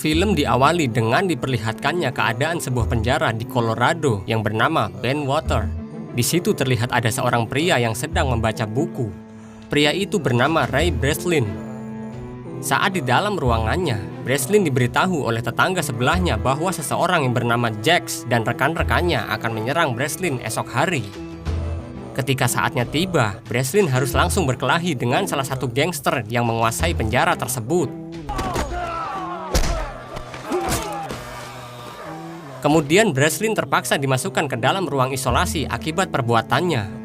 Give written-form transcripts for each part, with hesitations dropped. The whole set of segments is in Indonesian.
Film diawali dengan diperlihatkannya keadaan sebuah penjara di Colorado yang bernama Bentwater. Di situ terlihat ada seorang pria yang sedang membaca buku. Pria itu bernama Ray Breslin. Saat di dalam ruangannya, Breslin diberitahu oleh tetangga sebelahnya bahwa seseorang yang bernama Jax dan rekan-rekannya akan menyerang Breslin esok hari. Ketika saatnya tiba, Breslin harus langsung berkelahi dengan salah satu gangster yang menguasai penjara tersebut. Kemudian Breslin terpaksa dimasukkan ke dalam ruang isolasi akibat perbuatannya.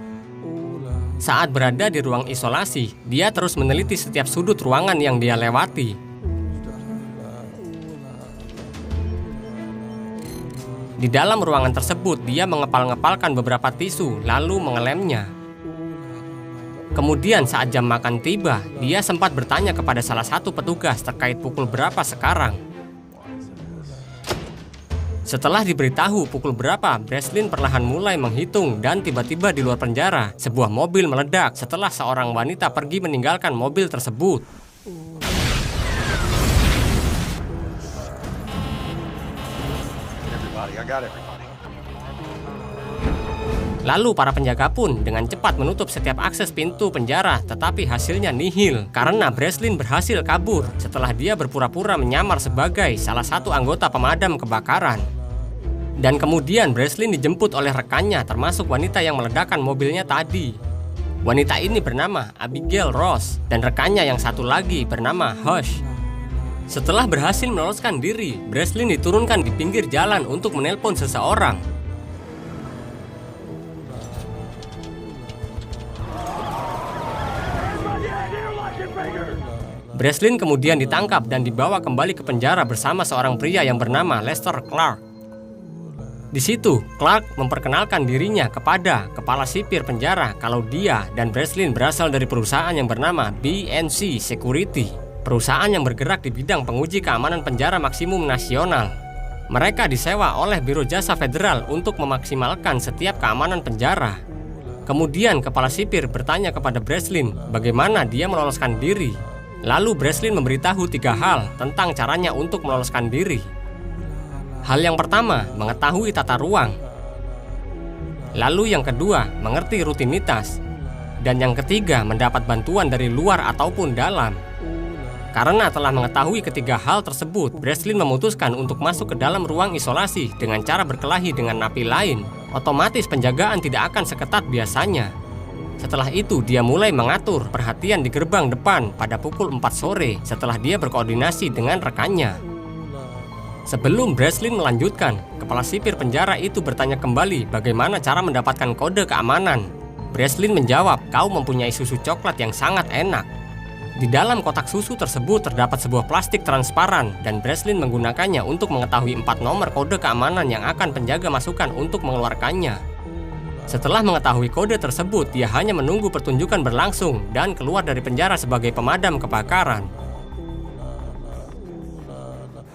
Saat berada di ruang isolasi, dia terus meneliti setiap sudut ruangan yang dia lewati. Di dalam ruangan tersebut, dia mengepal-ngepalkan beberapa tisu, lalu mengelemnya. Kemudian saat jam makan tiba, dia sempat bertanya kepada salah satu petugas terkait pukul berapa sekarang. Setelah diberitahu pukul berapa, Breslin perlahan mulai menghitung dan tiba-tiba di luar penjara, sebuah mobil meledak setelah seorang wanita pergi meninggalkan mobil tersebut. Lalu para penjaga pun dengan cepat menutup setiap akses pintu penjara, tetapi hasilnya nihil karena Breslin berhasil kabur setelah dia berpura-pura menyamar sebagai salah satu anggota pemadam kebakaran. Dan kemudian Breslin dijemput oleh rekannya termasuk wanita yang meledakkan mobilnya tadi. Wanita ini bernama Abigail Ross dan rekannya yang satu lagi bernama Hush. Setelah berhasil meloloskan diri, Breslin diturunkan di pinggir jalan untuk menelpon seseorang. Breslin kemudian ditangkap dan dibawa kembali ke penjara bersama seorang pria yang bernama Lester Clark. Di situ, Clark memperkenalkan dirinya kepada kepala sipir penjara kalau dia dan Breslin berasal dari perusahaan yang bernama BNC Security, perusahaan yang bergerak di bidang penguji keamanan penjara maksimum nasional. Mereka disewa oleh Biro Jasa Federal untuk memaksimalkan setiap keamanan penjara. Kemudian kepala sipir bertanya kepada Breslin bagaimana dia meloloskan diri. Lalu Breslin memberitahu 3 hal tentang caranya untuk meloloskan diri. Hal yang pertama, mengetahui tata ruang. Lalu yang kedua, mengerti rutinitas. Dan yang ketiga, mendapat bantuan dari luar ataupun dalam. Karena telah mengetahui ketiga hal tersebut, Breslin memutuskan untuk masuk ke dalam ruang isolasi dengan cara berkelahi dengan napi lain. Otomatis penjagaan tidak akan seketat biasanya. Setelah itu, dia mulai mengatur perhatian di gerbang depan pada pukul 4 sore setelah dia berkoordinasi dengan rekannya. Sebelum Breslin melanjutkan, kepala sipir penjara itu bertanya kembali bagaimana cara mendapatkan kode keamanan. Breslin menjawab, "Kau mempunyai susu coklat yang sangat enak." Di dalam kotak susu tersebut terdapat sebuah plastik transparan dan Breslin menggunakannya untuk mengetahui 4 nomor kode keamanan yang akan penjaga masukkan untuk mengeluarkannya. Setelah mengetahui kode tersebut, dia hanya menunggu pertunjukan berlangsung dan keluar dari penjara sebagai pemadam kebakaran.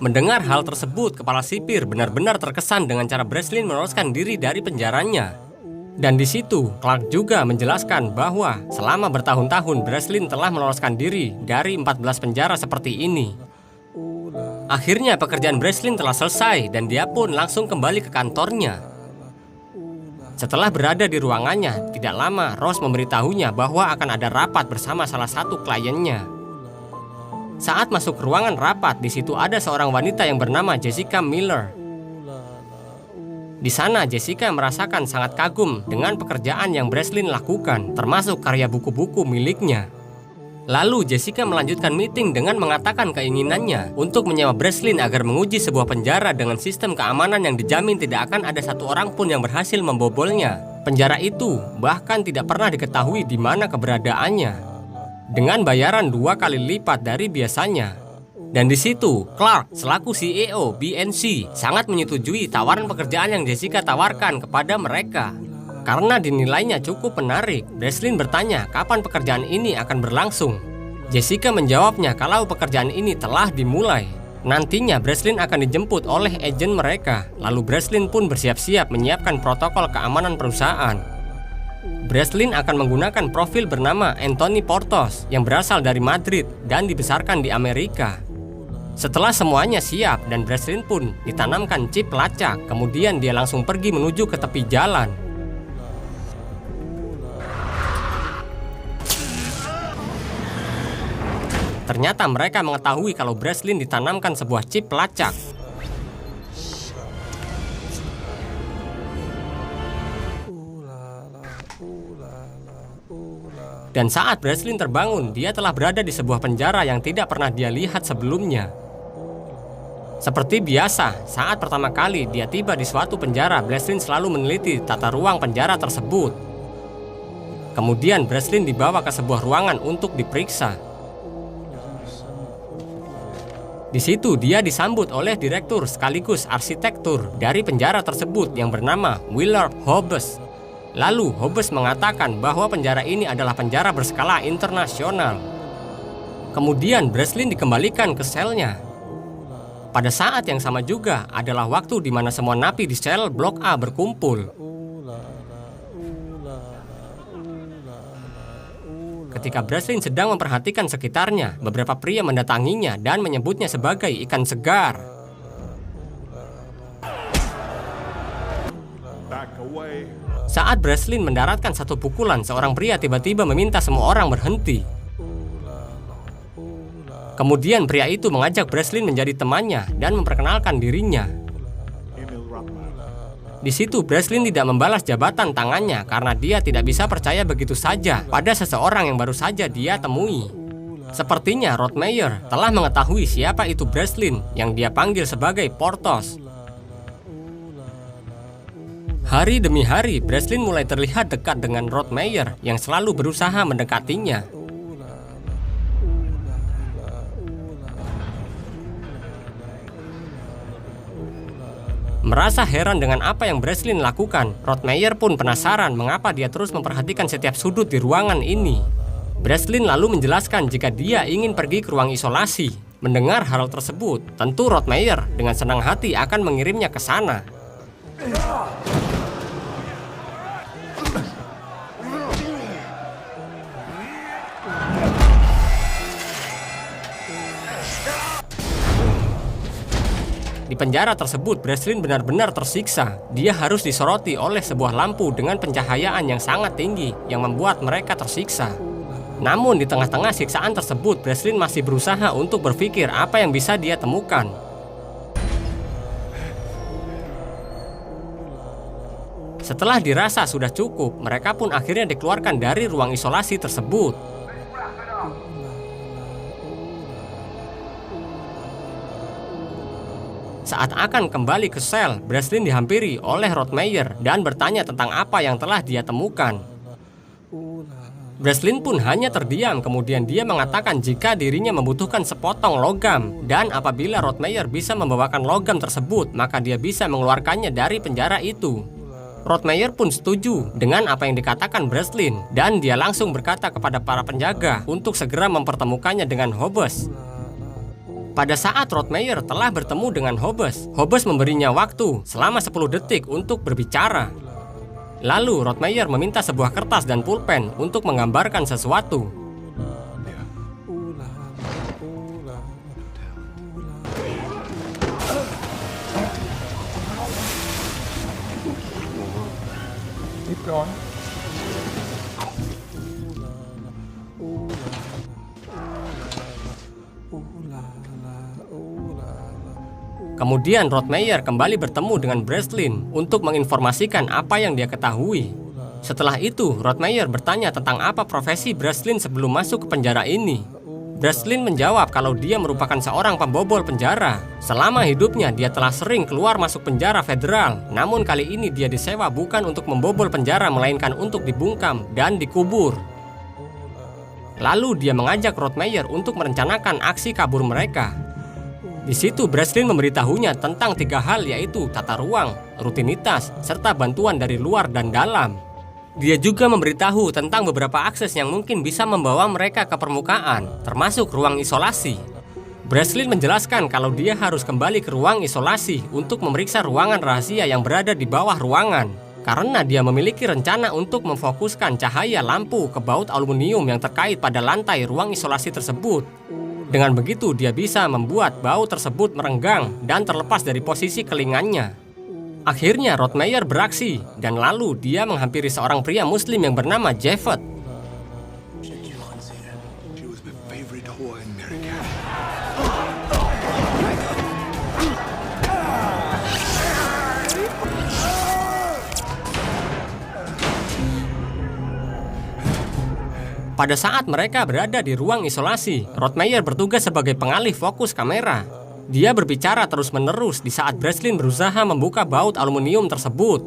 Mendengar hal tersebut, kepala sipir benar-benar terkesan dengan cara Breslin meloloskan diri dari penjaranya. Dan di situ, Clark juga menjelaskan bahwa selama bertahun-tahun Breslin telah meloloskan diri dari 14 penjara seperti ini. Akhirnya pekerjaan Breslin telah selesai dan dia pun langsung kembali ke kantornya. Setelah berada di ruangannya, tidak lama Ross memberitahunya bahwa akan ada rapat bersama salah satu kliennya. Saat masuk ke ruangan rapat, di situ ada seorang wanita yang bernama Jessica Miller. Di sana, Jessica merasakan sangat kagum dengan pekerjaan yang Breslin lakukan, termasuk karya buku-buku miliknya. Lalu Jessica melanjutkan meeting dengan mengatakan keinginannya untuk menyewa Breslin agar menguji sebuah penjara dengan sistem keamanan yang dijamin tidak akan ada satu orang pun yang berhasil membobolnya. Penjara itu bahkan tidak pernah diketahui di mana keberadaannya, dengan bayaran 2 kali lipat dari biasanya. Dan di situ, Clark selaku CEO BNC sangat menyetujui tawaran pekerjaan yang Jessica tawarkan kepada mereka. Karena dinilainya cukup menarik, Breslin bertanya kapan pekerjaan ini akan berlangsung. Jessica menjawabnya kalau pekerjaan ini telah dimulai. Nantinya Breslin akan dijemput oleh agen mereka. Lalu Breslin pun bersiap-siap menyiapkan protokol keamanan perusahaan. Breslin akan menggunakan profil bernama Anthony Portos yang berasal dari Madrid dan dibesarkan di Amerika. Setelah semuanya siap dan Breslin pun ditanamkan chip pelacak, kemudian dia langsung pergi menuju ke tepi jalan. Ternyata mereka mengetahui kalau Breslin ditanamkan sebuah chip pelacak. Dan saat Breslin terbangun, dia telah berada di sebuah penjara yang tidak pernah dia lihat sebelumnya. Seperti biasa, saat pertama kali dia tiba di suatu penjara, Breslin selalu meneliti tata ruang penjara tersebut. Kemudian Breslin dibawa ke sebuah ruangan untuk diperiksa. Di situ dia disambut oleh direktur sekaligus arsitektur dari penjara tersebut yang bernama Willard Hobbes. Lalu Hobbes mengatakan bahwa penjara ini adalah penjara berskala internasional. Kemudian Breslin dikembalikan ke selnya. Pada saat yang sama juga adalah waktu di mana semua napi di sel blok A berkumpul. Ketika Breslin sedang memperhatikan sekitarnya, beberapa pria mendatanginya dan menyebutnya sebagai ikan segar. Saat Breslin mendaratkan satu pukulan, seorang pria tiba-tiba meminta semua orang berhenti. Kemudian pria itu mengajak Breslin menjadi temannya dan memperkenalkan dirinya. Di situ Breslin tidak membalas jabatan tangannya karena dia tidak bisa percaya begitu saja pada seseorang yang baru saja dia temui. Sepertinya Rothmeyer telah mengetahui siapa itu Breslin yang dia panggil sebagai Porthos. Hari demi hari, Breslin mulai terlihat dekat dengan Rothmeyer yang selalu berusaha mendekatinya. Merasa heran dengan apa yang Breslin lakukan, Rothmeyer pun penasaran mengapa dia terus memperhatikan setiap sudut di ruangan ini. Breslin lalu menjelaskan jika dia ingin pergi ke ruang isolasi. Mendengar hal tersebut, tentu Rothmeyer dengan senang hati akan mengirimnya ke sana. Di penjara tersebut, Breslin benar-benar tersiksa. Dia harus disoroti oleh sebuah lampu dengan pencahayaan yang sangat tinggi yang membuat mereka tersiksa. Namun di tengah-tengah siksaan tersebut, Breslin masih berusaha untuk berpikir apa yang bisa dia temukan. Setelah dirasa sudah cukup, mereka pun akhirnya dikeluarkan dari ruang isolasi tersebut. Saat akan kembali ke sel, Breslin dihampiri oleh Rothmeyer dan bertanya tentang apa yang telah dia temukan. Breslin pun hanya terdiam, kemudian dia mengatakan jika dirinya membutuhkan sepotong logam, dan apabila Rothmeyer bisa membawakan logam tersebut, maka dia bisa mengeluarkannya dari penjara itu. Rothmeyer pun setuju dengan apa yang dikatakan Breslin, dan dia langsung berkata kepada para penjaga untuk segera mempertemukannya dengan Hobbes. Pada saat Rothmeyer telah bertemu dengan Hobbes, Hobbes memberinya waktu selama 10 detik untuk berbicara. Lalu Rothmeyer meminta sebuah kertas dan pulpen untuk menggambarkan sesuatu. Keep going. Kemudian Rothmeyer kembali bertemu dengan Breslin untuk menginformasikan apa yang dia ketahui. Setelah itu, Rothmeyer bertanya tentang apa profesi Breslin sebelum masuk ke penjara ini. Breslin menjawab kalau dia merupakan seorang pembobol penjara. Selama hidupnya, dia telah sering keluar masuk penjara federal. Namun kali ini dia disewa bukan untuk membobol penjara, melainkan untuk dibungkam dan dikubur. Lalu dia mengajak Rothmeyer untuk merencanakan aksi kabur mereka. Di situ Breslin memberitahunya tentang 3 hal, yaitu tata ruang, rutinitas, serta bantuan dari luar dan dalam. Dia juga memberitahu tentang beberapa akses yang mungkin bisa membawa mereka ke permukaan, termasuk ruang isolasi. Breslin menjelaskan kalau dia harus kembali ke ruang isolasi untuk memeriksa ruangan rahasia yang berada di bawah ruangan, karena dia memiliki rencana untuk memfokuskan cahaya lampu ke baut aluminium yang terkait pada lantai ruang isolasi tersebut. Dengan begitu, dia bisa membuat bau tersebut merenggang dan terlepas dari posisi kelingannya. Akhirnya, Rottmeier beraksi, dan lalu dia menghampiri seorang pria Muslim yang bernama Javed. Pada saat mereka berada di ruang isolasi, Rottmeier bertugas sebagai pengalih fokus kamera. Dia berbicara terus-menerus di saat Breslin berusaha membuka baut aluminium tersebut.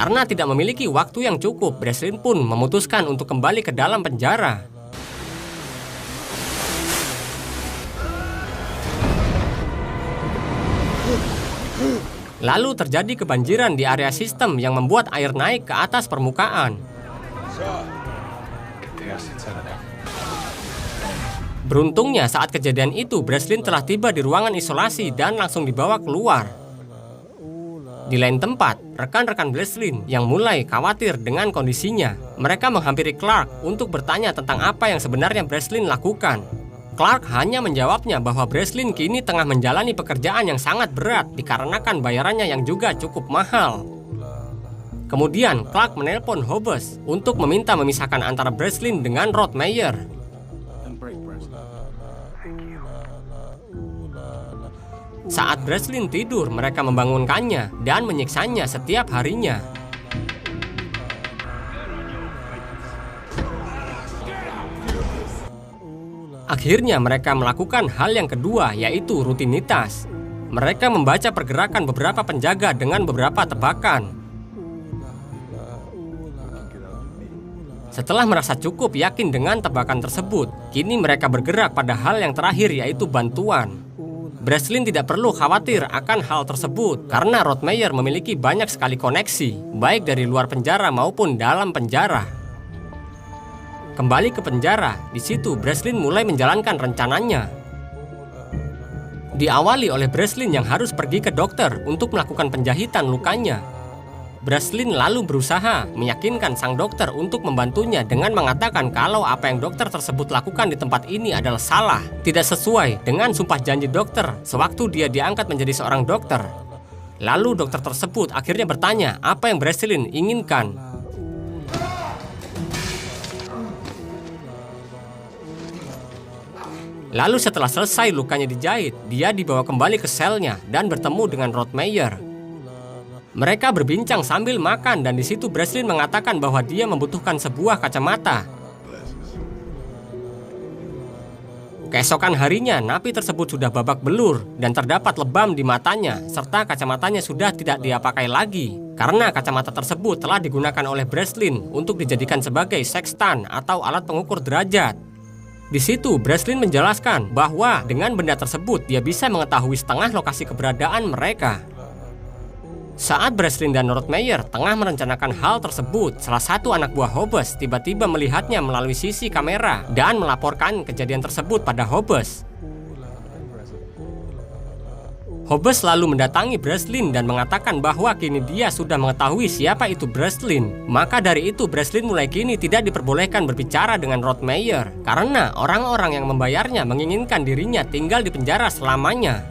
Karena tidak memiliki waktu yang cukup, Breslin pun memutuskan untuk kembali ke dalam penjara. Lalu terjadi kebanjiran di area sistem yang membuat air naik ke atas permukaan. Beruntungnya saat kejadian itu, Breslin telah tiba di ruangan isolasi dan langsung dibawa keluar. Di lain tempat, rekan-rekan Breslin yang mulai khawatir dengan kondisinya, mereka menghampiri Clark untuk bertanya tentang apa yang sebenarnya Breslin lakukan. Clark hanya menjawabnya bahwa Breslin kini tengah menjalani pekerjaan yang sangat berat dikarenakan bayarannya yang juga cukup mahal. Kemudian Clark menelpon Hobbes untuk meminta memisahkan antara Breslin dengan Rottmeier. Saat Breslin tidur, mereka membangunkannya dan menyiksanya setiap harinya. Akhirnya mereka melakukan hal yang kedua, yaitu rutinitas. Mereka membaca pergerakan beberapa penjaga dengan beberapa tebakan. Setelah merasa cukup yakin dengan tebakan tersebut, kini mereka bergerak pada hal yang terakhir, yaitu bantuan. Breslin tidak perlu khawatir akan hal tersebut karena Rottmeier memiliki banyak sekali koneksi, baik dari luar penjara maupun dalam penjara. Kembali ke penjara, di situ Breslin mulai menjalankan rencananya. Diawali oleh Breslin yang harus pergi ke dokter untuk melakukan penjahitan lukanya. Breslin lalu berusaha meyakinkan sang dokter untuk membantunya dengan mengatakan kalau apa yang dokter tersebut lakukan di tempat ini adalah salah, tidak sesuai dengan sumpah janji dokter sewaktu dia diangkat menjadi seorang dokter. Lalu dokter tersebut akhirnya bertanya apa yang Breslin inginkan. Lalu setelah selesai lukanya dijahit, dia dibawa kembali ke selnya dan bertemu dengan Rottmeier. Mereka berbincang sambil makan dan di situ Breslin mengatakan bahwa dia membutuhkan sebuah kacamata. Keesokan harinya, napi tersebut sudah babak belur dan terdapat lebam di matanya, serta kacamatanya sudah tidak dia pakai lagi karena kacamata tersebut telah digunakan oleh Breslin untuk dijadikan sebagai sextant atau alat pengukur derajat. Di situ Breslin menjelaskan bahwa dengan benda tersebut dia bisa mengetahui setengah lokasi keberadaan mereka. Saat Breslin dan Rottmeier tengah merencanakan hal tersebut, salah satu anak buah Hobbes tiba-tiba melihatnya melalui sisi kamera dan melaporkan kejadian tersebut pada Hobbes. Hobbes lalu mendatangi Breslin dan mengatakan bahwa kini dia sudah mengetahui siapa itu Breslin. Maka dari itu Breslin mulai kini tidak diperbolehkan berbicara dengan Rottmeier karena orang-orang yang membayarnya menginginkan dirinya tinggal di penjara selamanya.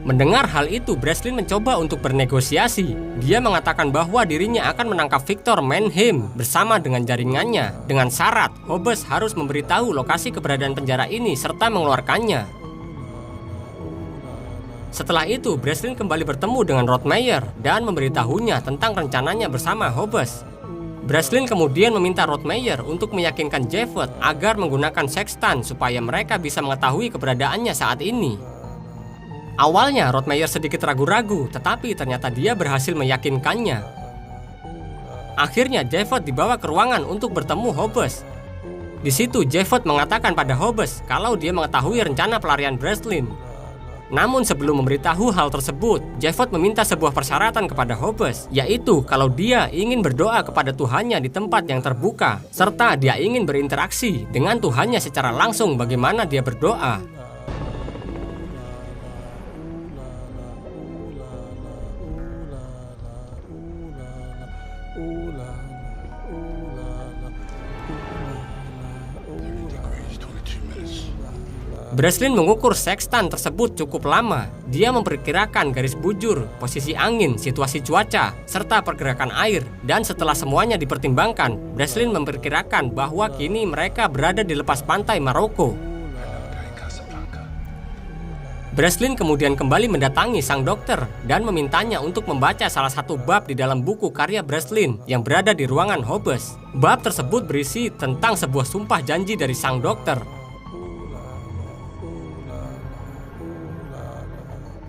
Mendengar hal itu, Breslin mencoba untuk bernegosiasi. Dia mengatakan bahwa dirinya akan menangkap Victor Mannheim bersama dengan jaringannya. Dengan syarat, Hobbes harus memberitahu lokasi keberadaan penjara ini serta mengeluarkannya. Setelah itu, Breslin kembali bertemu dengan Rottmeier dan memberitahunya tentang rencananya bersama Hobbes. Breslin kemudian meminta Rottmeier untuk meyakinkan Javed agar menggunakan sextant supaya mereka bisa mengetahui keberadaannya saat ini. Awalnya Rottmeier sedikit ragu-ragu, tetapi ternyata dia berhasil meyakinkannya. Akhirnya Javed dibawa ke ruangan untuk bertemu Hobbes. Di situ Javed mengatakan pada Hobbes kalau dia mengetahui rencana pelarian Breslin. Namun sebelum memberitahu hal tersebut, Jeffot meminta sebuah persyaratan kepada Hobbes, yaitu kalau dia ingin berdoa kepada Tuhannya di tempat yang terbuka, serta dia ingin berinteraksi dengan Tuhannya secara langsung bagaimana dia berdoa. Breslin mengukur sextant tersebut cukup lama. Dia memperkirakan garis bujur, posisi angin, situasi cuaca, serta pergerakan air. Dan setelah semuanya dipertimbangkan, Breslin memperkirakan bahwa kini mereka berada di lepas pantai Maroko. Breslin kemudian kembali mendatangi sang dokter dan memintanya untuk membaca salah satu bab di dalam buku karya Breslin yang berada di ruangan Hobbes. Bab tersebut berisi tentang sebuah sumpah janji dari sang dokter.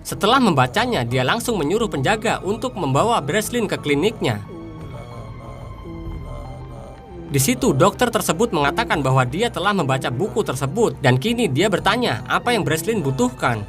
Setelah membacanya, dia langsung menyuruh penjaga untuk membawa Breslin ke kliniknya. Di situ, dokter tersebut mengatakan bahwa dia telah membaca buku tersebut dan kini dia bertanya apa yang Breslin butuhkan.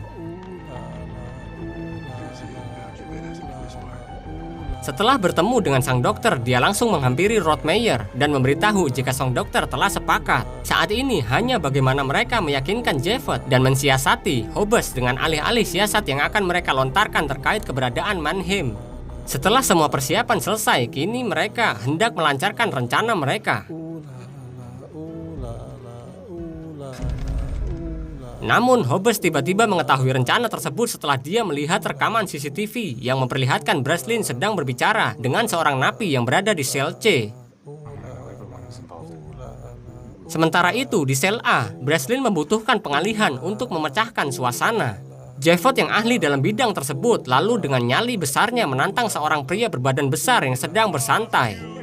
Setelah bertemu dengan sang dokter, dia langsung menghampiri Rothmeyer dan memberitahu jika sang dokter telah sepakat. Saat ini hanya bagaimana mereka meyakinkan Jeffot dan mensiasati Hobbes dengan alih-alih siasat yang akan mereka lontarkan terkait keberadaan Mannheim. Setelah semua persiapan selesai, kini mereka hendak melancarkan rencana mereka. Namun, Hobbes tiba-tiba mengetahui rencana tersebut setelah dia melihat rekaman CCTV yang memperlihatkan Breslin sedang berbicara dengan seorang napi yang berada di sel C. Sementara itu, di sel A, Breslin membutuhkan pengalihan untuk memecahkan suasana. Jeffot yang ahli dalam bidang tersebut lalu dengan nyali besarnya menantang seorang pria berbadan besar yang sedang bersantai.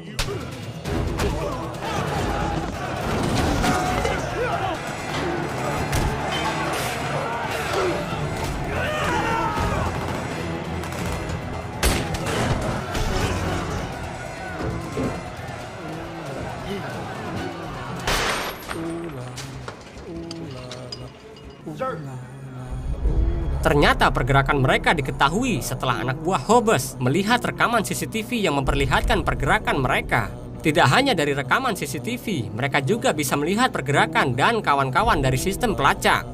Ternyata pergerakan mereka diketahui setelah anak buah Hobbes melihat rekaman CCTV yang memperlihatkan pergerakan mereka. Tidak hanya dari rekaman CCTV, mereka juga bisa melihat pergerakan dan kawan-kawan dari sistem pelacak.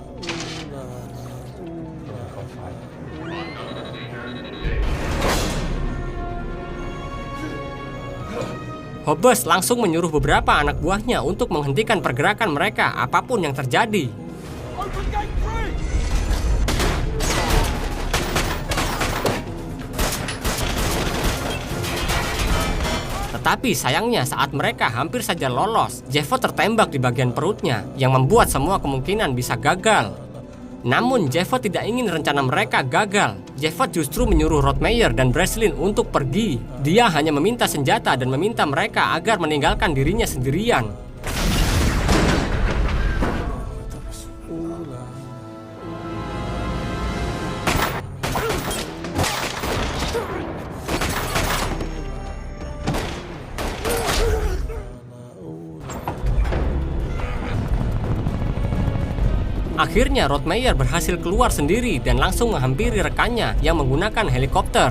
Hobbes langsung menyuruh beberapa anak buahnya untuk menghentikan pergerakan mereka apapun yang terjadi. Tetapi sayangnya saat mereka hampir saja lolos, Jeffot tertembak di bagian perutnya yang membuat semua kemungkinan bisa gagal. Namun Jeffot tidak ingin rencana mereka gagal. Jeffot justru menyuruh Rothmeyer dan Breslin untuk pergi. Dia hanya meminta senjata dan meminta mereka agar meninggalkan dirinya sendirian. Akhirnya Rothmeyer berhasil keluar sendiri dan langsung menghampiri rekannya yang menggunakan helikopter.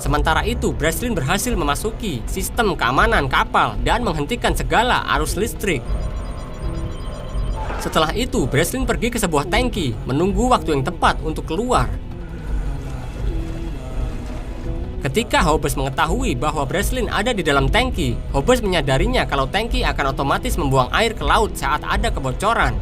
Sementara itu, Breslin berhasil memasuki sistem keamanan kapal dan menghentikan segala arus listrik. Setelah itu, Breslin pergi ke sebuah tangki, menunggu waktu yang tepat untuk keluar. Ketika Hobbes mengetahui bahwa Breslin ada di dalam tangki, Hobbes menyadarinya kalau tangki akan otomatis membuang air ke laut saat ada kebocoran.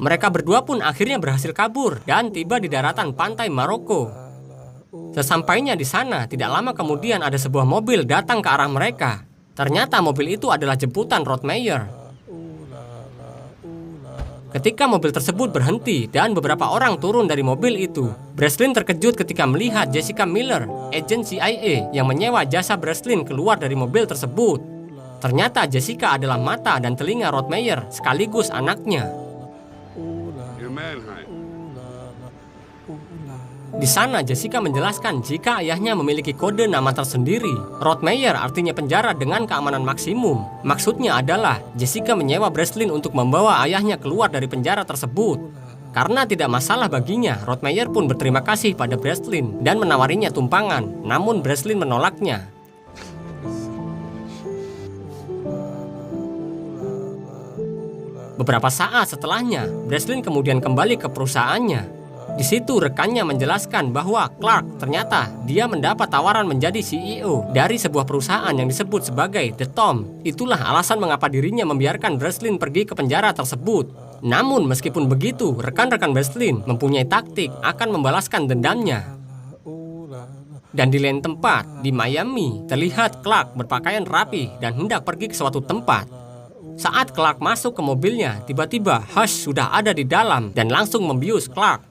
Mereka berdua pun akhirnya berhasil kabur dan tiba di daratan pantai Maroko. Sesampainya di sana, tidak lama kemudian ada sebuah mobil datang ke arah mereka. Ternyata mobil itu adalah jemputan Rottmeier. Ketika mobil tersebut berhenti dan beberapa orang turun dari mobil itu, Breslin terkejut ketika melihat Jessica Miller, agen CIA yang menyewa jasa Breslin keluar dari mobil tersebut. Ternyata Jessica adalah mata dan telinga Rottmeier sekaligus anaknya. Di sana Jessica menjelaskan jika ayahnya memiliki kode nama tersendiri. Rottmeier artinya penjara dengan keamanan maksimum. Maksudnya adalah Jessica menyewa Breslin untuk membawa ayahnya keluar dari penjara tersebut. Karena tidak masalah baginya, Rottmeier pun berterima kasih pada Breslin dan menawarinya tumpangan. Namun Breslin menolaknya. Beberapa saat setelahnya, Breslin kemudian kembali ke perusahaannya. Di situ rekannya menjelaskan bahwa Clark ternyata dia mendapat tawaran menjadi CEO dari sebuah perusahaan yang disebut sebagai The Tom. Itulah alasan mengapa dirinya membiarkan Breslin pergi ke penjara tersebut. Namun meskipun begitu, rekan-rekan Breslin mempunyai taktik akan membalaskan dendamnya. Dan di lain tempat, di Miami, terlihat Clark berpakaian rapi dan hendak pergi ke suatu tempat. Saat Clark masuk ke mobilnya, tiba-tiba Hush sudah ada di dalam dan langsung membius Clark.